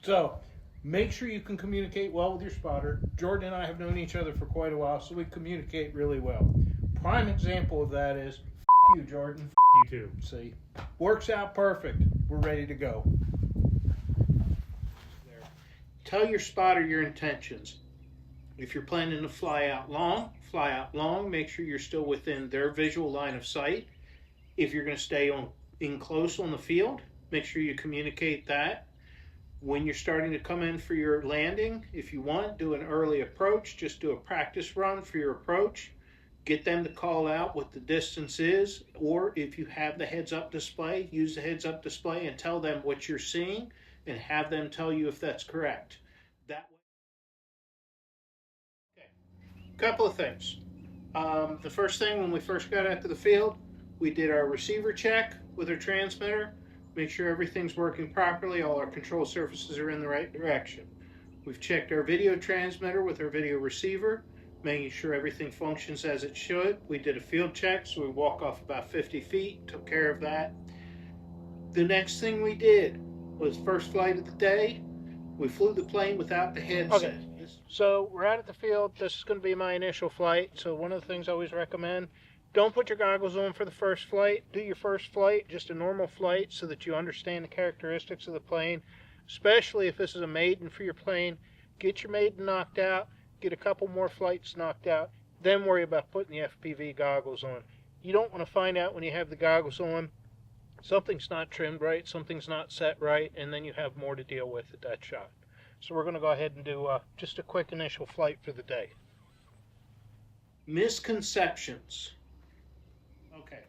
So make sure you can communicate well with your spotter. Jordan and I have known each other for quite a while, so we communicate really well. Prime example of that is, you, Jordan. You too. See, works out perfect. We're ready to go. There. Tell your spotter your intentions. If you're planning to fly out long. Make sure you're still within their visual line of sight. If you're going to stay in close on the field, make sure you communicate that. When you're starting to come in for your landing, if you want, do an early approach. Just do a practice run for your approach. Get them to call out what the distance is, or if you have the heads-up display, use the heads-up display and tell them what you're seeing and have them tell you if that's correct. That way. Okay. Couple of things. The first thing, when we first got out to the field, we did our receiver check with our transmitter. Make sure everything's working properly, all our control surfaces are in the right direction. We've checked our video transmitter with our video receiver, making sure everything functions as it should. We did a field check, so we walk off about 50 feet, took care of that. The next thing we did was first flight of the day. We flew the plane without the headset. Okay. So we're out at the field. This is going to be my initial flight. So one of the things I always recommend, don't put your goggles on for the first flight. Do your first flight, just a normal flight, so that you understand the characteristics of the plane, especially if this is a maiden for your plane. Get your maiden knocked out, get a couple more flights knocked out, then worry about putting the FPV goggles on. You don't want to find out when you have the goggles on, something's not trimmed right, something's not set right, and then you have more to deal with at that shot. So we're going to go ahead and do just a quick initial flight for the day. Misconceptions. Okay.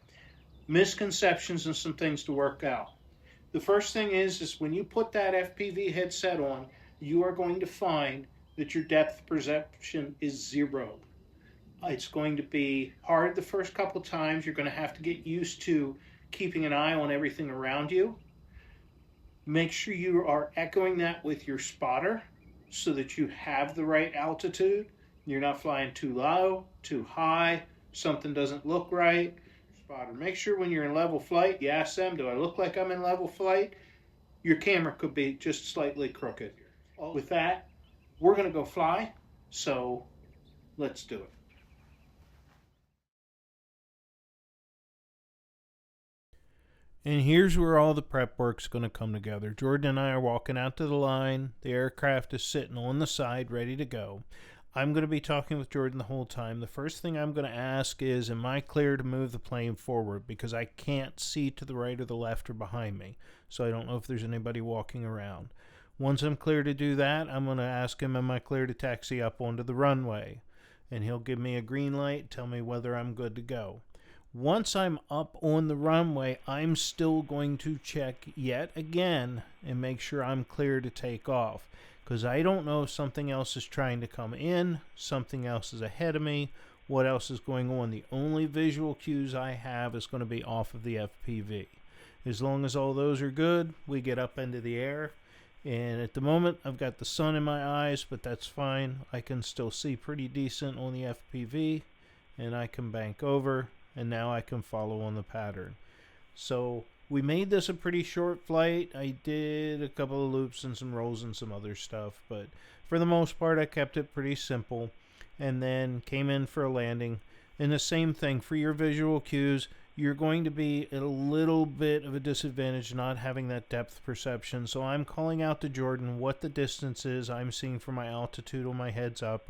Misconceptions and some things to work out. The first thing is when you put that FPV headset on, you are going to find that your depth perception is 0. It's going to be hard the first couple times. You're going to have to get used to keeping an eye on everything around you. Make sure you are echoing that with your spotter so that you have the right altitude. You're not flying too low, too high, something doesn't look right. Spotter, make sure when you're in level flight, you ask them, do I look like I'm in level flight? Your camera could be just slightly crooked. With that, we're going to go fly, so let's do it. And here's where all the prep work's going to come together. Jordan and I are walking out to the line. The aircraft is sitting on the side, ready to go. I'm going to be talking with Jordan the whole time. The first thing I'm going to ask is, am I clear to move the plane forward? Because I can't see to the right or the left or behind me. So I don't know if there's anybody walking around. Once I'm clear to do that, I'm going to ask him, am I clear to taxi up onto the runway? And he'll give me a green light, tell me whether I'm good to go. Once I'm up on the runway, I'm still going to check yet again and make sure I'm clear to take off. Because I don't know if something else is trying to come in, something else is ahead of me, what else is going on. The only visual cues I have is going to be off of the FPV. As long as all those are good, we get up into the air. And at the moment, I've got the sun in my eyes, but that's fine. I can still see pretty decent on the FPV, and I can bank over, and now I can follow on the pattern. So we made this a pretty short flight. I did a couple of loops and some rolls and some other stuff, but for the most part, I kept it pretty simple, and then came in for a landing. And the same thing for your visual cues. You're going to be at a little bit of a disadvantage not having that depth perception. So I'm calling out to Jordan what the distance is I'm seeing from my altitude on my heads up,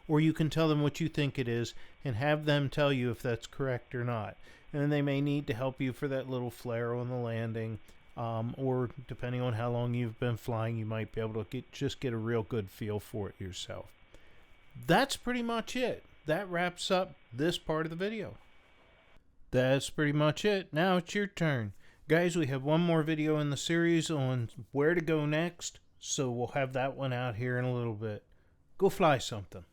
or you can tell them what you think it is and have them tell you if that's correct or not. And they may need to help you for that little flare on the landing, or depending on how long you've been flying, you might be able to just get a real good feel for it yourself. That's pretty much it. That wraps up this part of the video. That's pretty much it. Now it's your turn. Guys, we have one more video in the series on where to go next, so we'll have that one out here in a little bit. Go fly something.